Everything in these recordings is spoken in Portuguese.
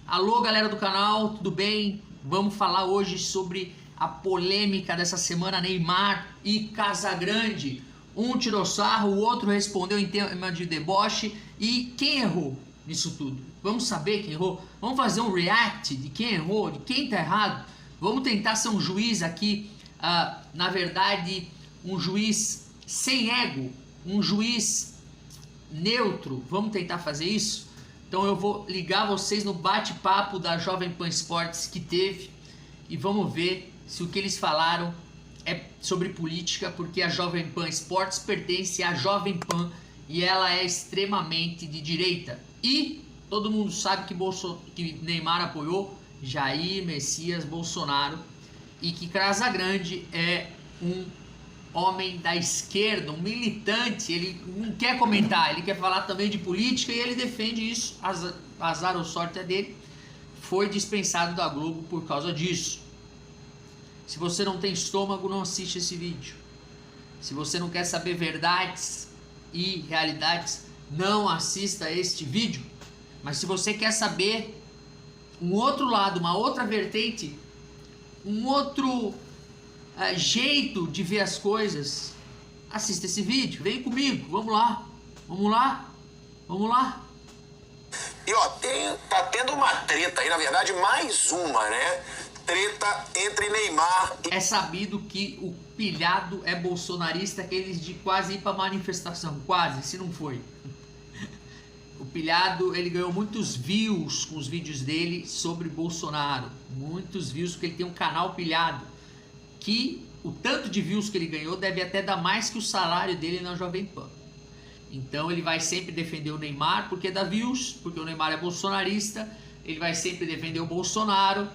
Alô, galera do canal, tudo bem? Vamos falar hoje sobre a polêmica dessa semana, Neymar e Casagrande. Um tirou sarro, o outro respondeu em tema de deboche. E quem errou nisso tudo? Vamos saber quem errou? Vamos fazer um react de quem errou, de quem tá errado? Vamos tentar ser um juiz aqui, na verdade, um juiz sem ego, um juiz neutro. Vamos tentar fazer isso? Então eu vou ligar vocês no bate-papo da Jovem Pan Esportes que teve e vamos ver se o que eles falaram é sobre política, porque a Jovem Pan Esportes pertence à Jovem Pan e ela é extremamente de direita. E todo mundo sabe que Neymar apoiou Jair Messias Bolsonaro e que Casagrande é um homem da esquerda, um militante. Ele não quer comentar, ele quer falar também de política e ele defende isso. Azar ou sorte é dele, foi dispensado da Globo por causa disso. Se você não tem estômago, não assiste esse vídeo. Se você não quer saber verdades e realidades, não assista este vídeo. Mas se você quer saber um outro lado, uma outra vertente, um outro jeito de ver as coisas, assista esse vídeo, vem comigo, vamos lá, vamos lá, vamos lá. E ó, tá tendo uma treta aí, na verdade mais uma, né? Treta entre Neymar e... É sabido que o pilhado é bolsonarista, aqueles de quase ir pra manifestação, quase, se não foi. O pilhado, ele ganhou muitos views com os vídeos dele sobre Bolsonaro, muitos views, porque ele tem um canal pilhado, que o tanto de views que ele ganhou deve até dar mais que o salário dele na Jovem Pan. Então ele vai sempre defender o Neymar porque dá views, porque o Neymar é bolsonarista, ele vai sempre defender o Bolsonaro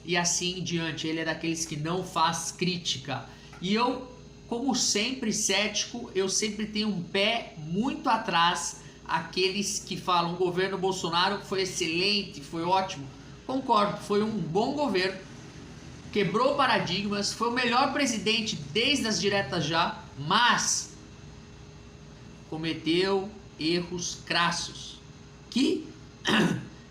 e assim em diante. Ele é daqueles que não faz crítica. E eu, como sempre cético, eu sempre tenho um pé muito atrás aqueles que falam o governo Bolsonaro foi excelente, foi ótimo. Concordo, foi um bom governo, quebrou paradigmas, foi o melhor presidente desde as diretas já, mas cometeu erros crassos que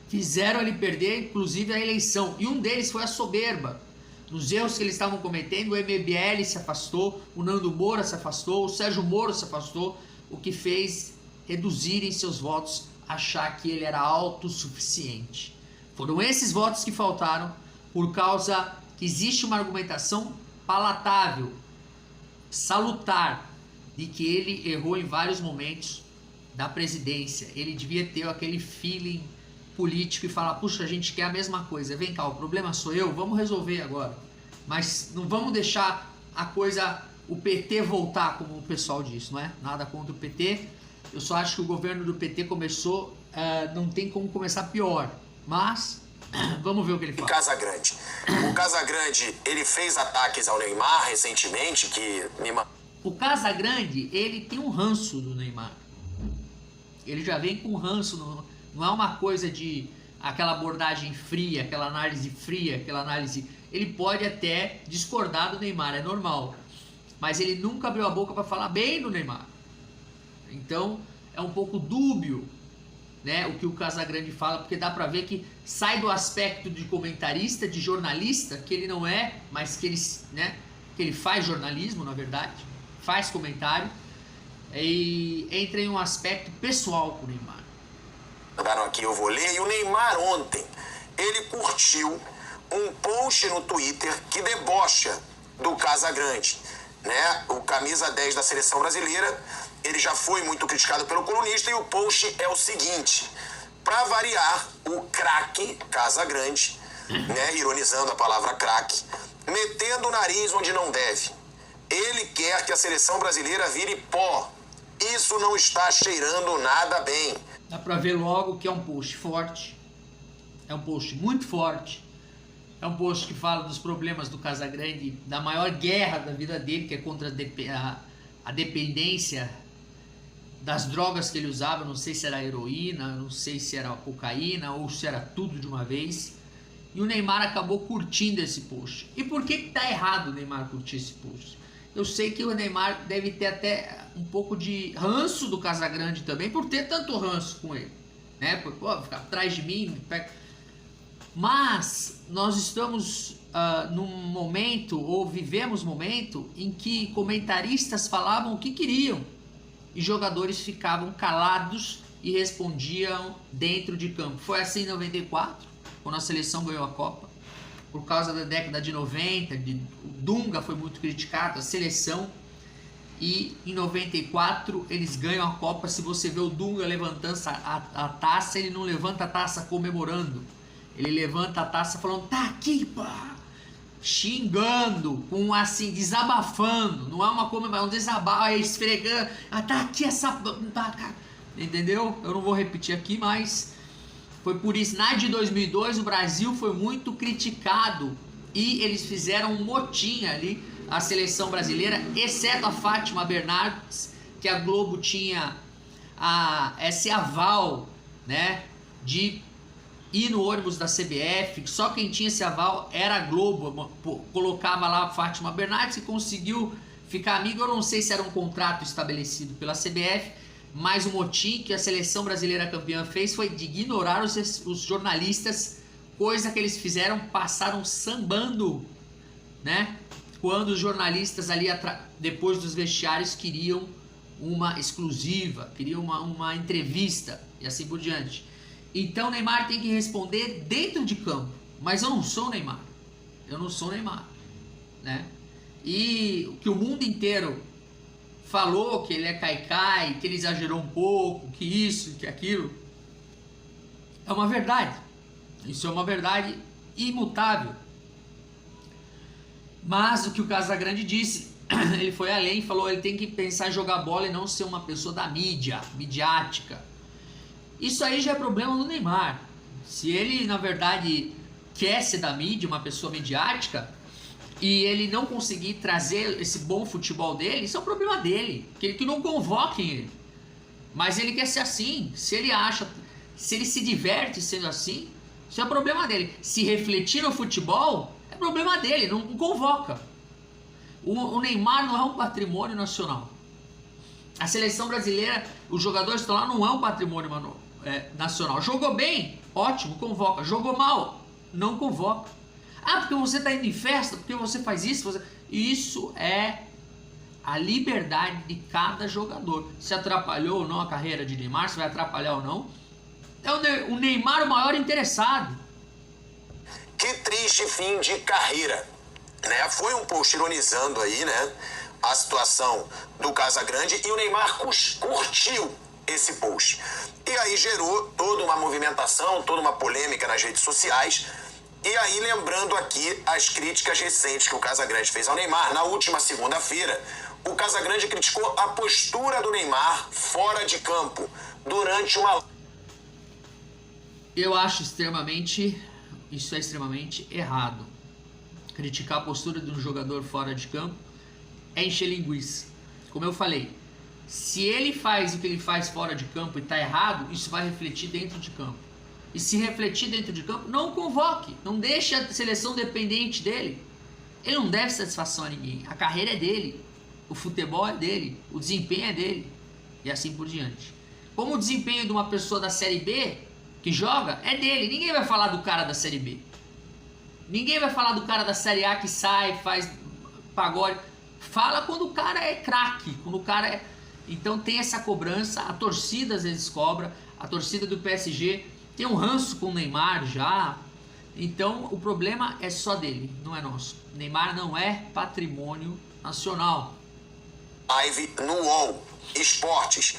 fizeram ele perder inclusive a eleição, e um deles foi a soberba. Nos erros que eles estavam cometendo, o MBL se afastou, o Nando Moura se afastou, o Sérgio Moro se afastou, o que fez reduzirem seus votos, achar que ele era autossuficiente. Foram esses votos que faltaram por causa que existe uma argumentação palatável, salutar, de que ele errou em vários momentos da presidência. Ele devia ter aquele feeling político e falar, puxa, a gente quer a mesma coisa, vem cá, o problema sou eu, vamos resolver agora. Mas não vamos deixar a coisa, o PT voltar, como o pessoal diz, não é? Nada contra o PT, eu só acho que o governo do PT começou, não tem como começar pior, mas vamos ver o que ele fala. Casagrande. O Casagrande, ele fez ataques ao Neymar recentemente, que O Casagrande, ele tem um ranço do Neymar. Ele já vem com ranço, não é uma coisa de aquela abordagem fria, aquela análise fria, aquela análise... Ele pode até discordar do Neymar, é normal. Mas ele nunca abriu a boca para falar bem do Neymar. Então, é um pouco dúbio, né, o que o Casagrande fala, porque dá pra ver que sai do aspecto de comentarista, de jornalista, que ele não é, mas que ele, né, que ele faz jornalismo, na verdade, faz comentário, e entra em um aspecto pessoal com o Neymar. mandaram aqui, eu vou ler. E o Neymar ontem, ele curtiu um post no Twitter que debocha do Casagrande, né? O camisa 10 da seleção brasileira, ele já foi muito criticado pelo colunista, e o post é o seguinte: para variar, o craque Casagrande, né, ironizando a palavra craque, metendo o nariz onde não deve. Ele quer que a seleção brasileira vire pó. Isso não está cheirando nada bem. Dá pra ver logo que é um post forte, é um post muito forte, é um post que fala dos problemas do Casagrande, da maior guerra da vida dele, que é contra a dependência das drogas que ele usava. Não sei se era heroína, não sei se era cocaína ou se era tudo de uma vez. E o Neymar acabou curtindo esse post. E por que tá errado o Neymar curtir esse post? Eu sei que o Neymar deve ter até um pouco de ranço do Casagrande também, por ter tanto ranço com ele, né? Por, pô, ficar atrás de mim, Mas nós estamos num momento, ou vivemos momento, em que comentaristas falavam o que queriam e jogadores ficavam calados e respondiam dentro de campo. Foi assim em 94, quando a seleção ganhou a Copa. Por causa da década de 90, o Dunga foi muito criticado, a seleção. E em 94 eles ganham a Copa. Se você vê o Dunga levantando a taça, ele não levanta a taça comemorando. Ele levanta a taça falando, tá aqui, pá! Xingando, com assim, desabafando. Não é uma comemoração, é um desabafo, é esfregando. Ah, tá aqui essa... Entendeu? Eu não vou repetir aqui, mas foi por isso. Na de 2002 o Brasil foi muito criticado e eles fizeram um motim ali, a seleção brasileira, exceto a Fátima Bernardes, que a Globo tinha esse aval, né, de ir no ônibus da CBF. Só quem tinha esse aval era a Globo. Colocava lá a Fátima Bernardes e conseguiu ficar amigo. Eu não sei se era um contrato estabelecido pela CBF, mas o motim que a seleção brasileira campeã fez foi de ignorar os jornalistas, coisa que eles fizeram, passaram sambando, né? Quando os jornalistas ali depois dos vestiários queriam uma exclusiva, queriam uma entrevista e assim por diante. Então o Neymar tem que responder dentro de campo, mas eu não sou o Neymar, né? E que o mundo inteiro falou que ele é caicai, que ele exagerou um pouco, que isso, que aquilo, é uma verdade. Isso é uma verdade imutável. Mas o que o Casagrande disse, ele foi além e falou, ele tem que pensar em jogar bola e não ser uma pessoa da mídia, midiática. Isso aí já é problema do Neymar. Se ele, na verdade, quer ser da mídia, uma pessoa midiática, e ele não conseguir trazer esse bom futebol dele, isso é um problema dele. Que não convoquem ele. Mas ele quer ser assim. Se ele se diverte sendo assim, isso é problema dele. Se refletir no futebol, é problema dele, não convoca. O Neymar não é um patrimônio nacional. A seleção brasileira, os jogadores que estão lá, não é um patrimônio nacional. Jogou bem, ótimo, convoca. Jogou mal, não convoca. Ah, porque você está indo em festa, porque você faz isso. Isso é a liberdade de cada jogador. Se atrapalhou ou não a carreira de Neymar, se vai atrapalhar ou não, é o Neymar o maior interessado. Que triste fim de carreira, né? Foi um post ironizando aí, né, a situação do Casagrande, e o Neymar curtiu esse post. E aí gerou toda uma movimentação, toda uma polêmica nas redes sociais. E aí, lembrando aqui as críticas recentes que o Casagrande fez ao Neymar, na última segunda-feira, o Casagrande criticou a postura do Neymar fora de campo durante uma... Eu acho isso é extremamente errado. Criticar a postura de um jogador fora de campo é encher linguiça. Como eu falei, se ele faz o que ele faz fora de campo e está errado, isso vai refletir dentro de campo. E se refletir dentro de campo, não o convoque. Não deixe a seleção dependente dele. Ele não deve satisfação a ninguém. A carreira é dele. O futebol é dele. O desempenho é dele. E assim por diante. Como o desempenho de uma pessoa da Série B que joga é dele. Ninguém vai falar do cara da Série B. Ninguém vai falar do cara da Série A que sai, faz pagode. Fala quando o cara é craque. Quando o cara é... Então tem essa cobrança. A torcida às vezes cobra. A torcida do PSG... Tem um ranço com o Neymar já. Então o problema é só dele, não é nosso. Neymar não é patrimônio nacional. Live no UOL Esportes,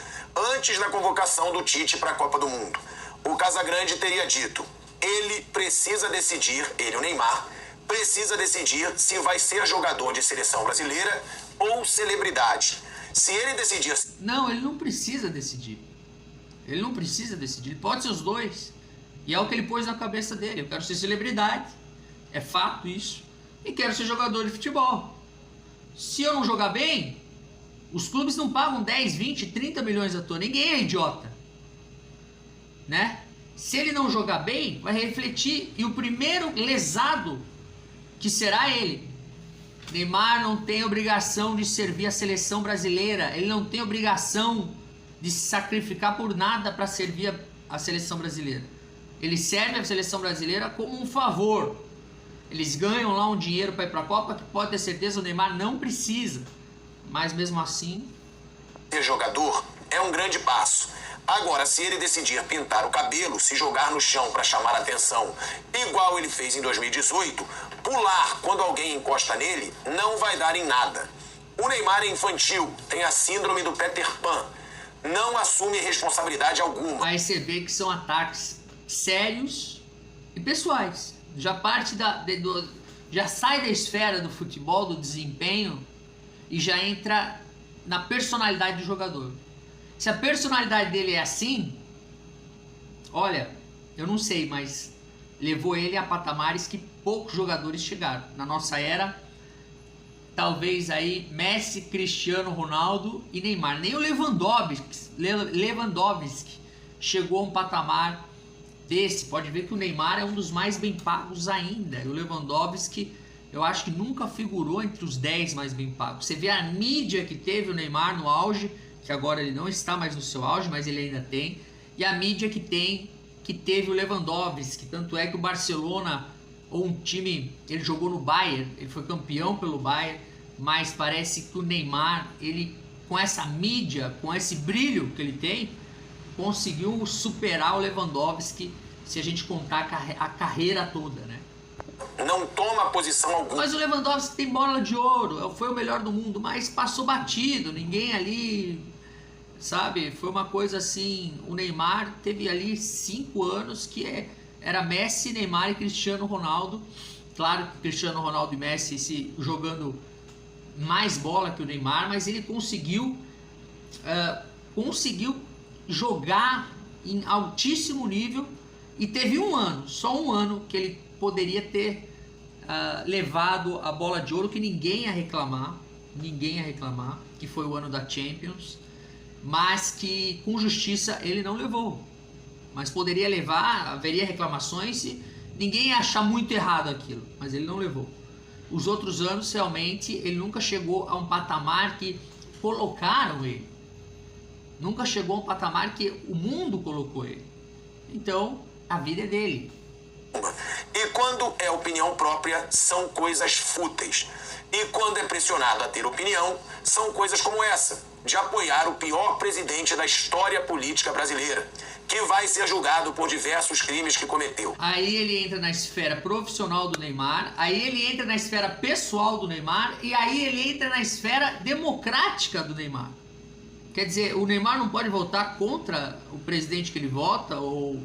antes da convocação do Tite para a Copa do Mundo. O Casagrande teria dito, ele precisa decidir, ele, o Neymar, precisa decidir se vai ser jogador de seleção brasileira ou celebridade. Se ele decidir... Não, ele não precisa decidir. Ele não precisa decidir, ele pode ser os dois. E é o que ele pôs na cabeça dele. Eu quero ser celebridade, é fato isso. E quero ser jogador de futebol. Se eu não jogar bem, os clubes não pagam 10, 20, 30 milhões à toa. Ninguém é idiota, né? Se ele não jogar bem, vai refletir. E o primeiro lesado que será ele. Neymar não tem obrigação de servir a seleção brasileira. Ele não tem obrigação de se sacrificar por nada para servir a seleção brasileira. Ele serve a seleção brasileira como um favor. Eles ganham lá um dinheiro para ir para a Copa que pode ter certeza o Neymar não precisa. Mas mesmo assim... Ser jogador é um grande passo. Agora, se ele decidir pintar o cabelo, se jogar no chão para chamar a atenção, igual ele fez em 2018, pular quando alguém encosta nele, não vai dar em nada. O Neymar é infantil, tem a síndrome do Peter Pan. Não assume responsabilidade alguma. Aí você vê que são ataques sérios e pessoais. Já parte já sai da esfera do futebol, do desempenho, e já entra na personalidade do jogador. Se a personalidade dele é assim, olha, eu não sei, mas levou ele a patamares que poucos jogadores chegaram. Na nossa era, talvez aí Messi, Cristiano Ronaldo e Neymar. Nem o Lewandowski chegou a um patamar desse. Pode ver que o Neymar é um dos mais bem pagos ainda. E o Lewandowski, eu acho que nunca figurou entre os 10 mais bem pagos. Você vê a mídia que teve o Neymar no auge, que agora ele não está mais no seu auge, mas ele ainda tem. E a mídia que teve o Lewandowski. Tanto é que o Barcelona, ou um time, ele jogou no Bayern, ele foi campeão pelo Bayern, mas parece que o Neymar, ele com essa mídia, com esse brilho que ele tem, conseguiu superar o Lewandowski, se a gente contar a carreira toda, né? Não toma posição alguma. Mas o Lewandowski tem bola de ouro, foi o melhor do mundo, mas passou batido, ninguém ali, sabe? Foi uma coisa assim, o Neymar teve ali 5 anos que era Messi, Neymar e Cristiano Ronaldo. Claro que Cristiano Ronaldo e Messi jogando mais bola que o Neymar, mas ele conseguiu jogar em altíssimo nível e teve só um ano que ele poderia ter levado a bola de ouro, que ninguém ia reclamar, que foi o ano da Champions, mas que com justiça ele não levou. Mas poderia levar, haveria reclamações e ninguém ia achar muito errado aquilo, mas ele não levou. Os outros anos, realmente, ele nunca chegou a um patamar que colocaram ele. Nunca chegou a um patamar que o mundo colocou ele. Então, a vida é dele. E quando é opinião própria, são coisas fúteis. E quando é pressionado a ter opinião, são coisas como essa, de apoiar o pior presidente da história política brasileira, que vai ser julgado por diversos crimes que cometeu. Aí ele entra na esfera profissional do Neymar, aí ele entra na esfera pessoal do Neymar, e aí ele entra na esfera democrática do Neymar. Quer dizer, o Neymar não pode votar contra o presidente que ele vota, ou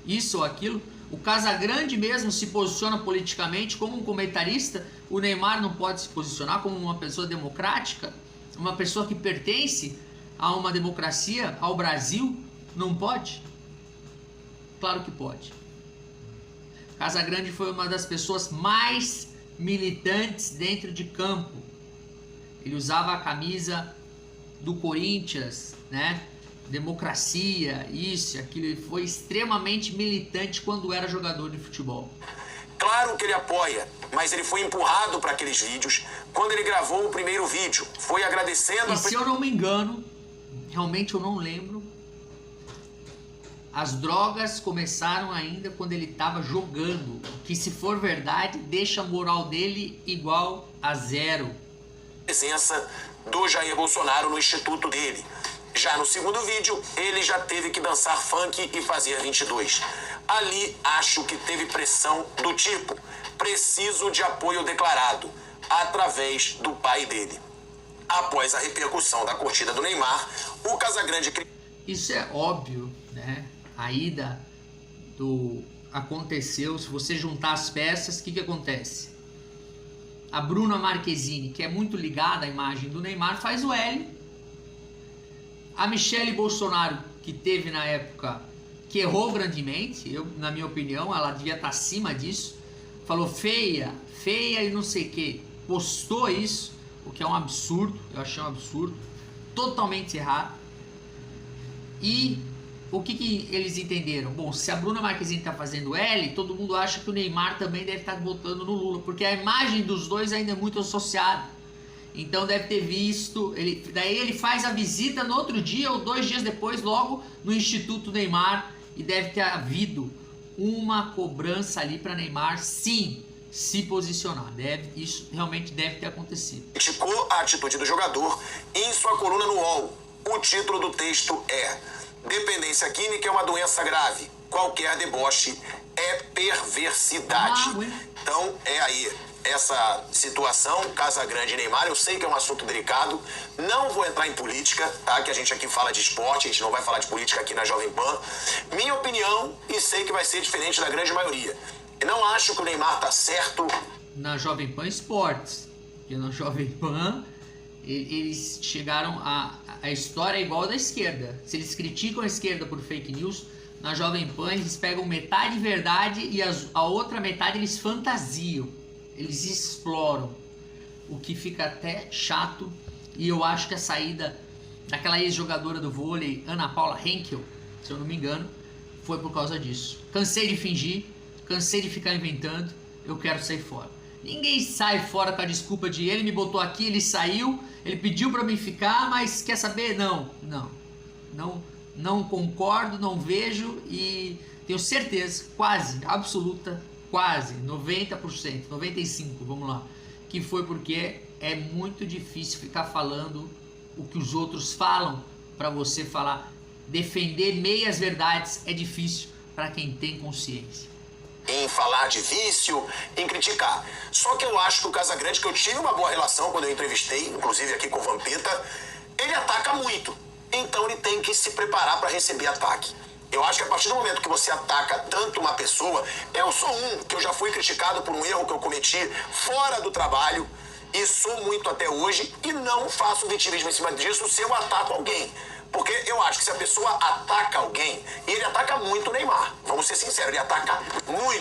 isso ou aquilo. O Casagrande mesmo se posiciona politicamente como um comentarista. O Neymar não pode se posicionar como uma pessoa democrática, uma pessoa que pertence a uma democracia, ao Brasil. Não pode? Claro que pode. Casagrande foi uma das pessoas mais militantes dentro de campo. Ele usava a camisa do Corinthians, né? Democracia, isso, aquilo. Ele foi extremamente militante quando era jogador de futebol. Claro que ele apoia, mas ele foi empurrado para aqueles vídeos. Quando ele gravou o primeiro vídeo, foi agradecendo... E se eu não me engano, realmente eu não lembro, as drogas começaram ainda quando ele estava jogando, que se for verdade, deixa a moral dele igual a zero. Presença do Jair Bolsonaro no instituto dele. Já no segundo vídeo, ele já teve que dançar funk e fazer 22. Ali, acho que teve pressão do tipo, preciso de apoio declarado, através do pai dele. Após a repercussão da curtida do Neymar, o Casagrande... Isso é óbvio, né? A ida aconteceu, se você juntar as peças, o que acontece? A Bruna Marquezine, que é muito ligada à imagem do Neymar, faz o L. A Michele Bolsonaro, que teve na época, que errou grandemente, na minha opinião, ela devia estar acima disso, falou feia e não sei o que, postou isso, o que é um absurdo, eu achei um absurdo, totalmente errado. E o que eles entenderam? Bom, se a Bruna Marquezine está fazendo L, todo mundo acha que o Neymar também deve estar votando no Lula, porque a imagem dos dois ainda é muito associada. Então deve ter visto, daí ele faz a visita no outro dia ou 2 dias depois, logo no Instituto Neymar, e deve ter havido uma cobrança ali para Neymar, sim, se posicionar. Isso realmente deve ter acontecido. Criticou a atitude do jogador em sua coluna no UOL. O título do texto é: dependência química é uma doença grave. Qualquer deboche é perversidade. Então, é aí essa situação, Casagrande e Neymar. Eu sei que é um assunto delicado. Não vou entrar em política, tá? Que a gente aqui fala de esporte, a gente não vai falar de política aqui na Jovem Pan. Minha opinião, e sei que vai ser diferente da grande maioria. Eu não acho que o Neymar tá certo. Na Jovem Pan Esportes, porque na Jovem Pan eles chegaram a história é igual a da esquerda. Se eles criticam a esquerda por fake news, na Jovem Pan eles pegam metade verdade e a outra metade eles fantasiam. Eles exploram, o que fica até chato. E eu acho que a saída daquela ex-jogadora do vôlei, Ana Paula Henkel, se eu não me engano, foi por causa disso. Cansei de fingir, cansei de ficar inventando, eu quero sair fora. Ninguém sai fora com a desculpa de ele me botou aqui, ele saiu, ele pediu pra mim ficar, mas quer saber? Não concordo, não vejo e tenho certeza, quase, absoluta, quase, 90%, 95%, vamos lá, que foi porque é muito difícil ficar falando o que os outros falam para você falar. Defender meias verdades é difícil para quem tem consciência. Em falar de vício, em criticar. Só que eu acho que o Casagrande, que eu tive uma boa relação quando eu entrevistei, inclusive aqui com o Vampeta, ele ataca muito. Então ele tem que se preparar para receber ataque. Eu acho que a partir do momento que você ataca tanto uma pessoa, eu sou que eu já fui criticado por um erro que eu cometi fora do trabalho, e sou muito até hoje, e não faço vitimismo em cima disso se eu ataco alguém. Porque eu acho que se a pessoa ataca alguém, e ele ataca muito o Neymar, vamos ser sinceros, ele ataca muito.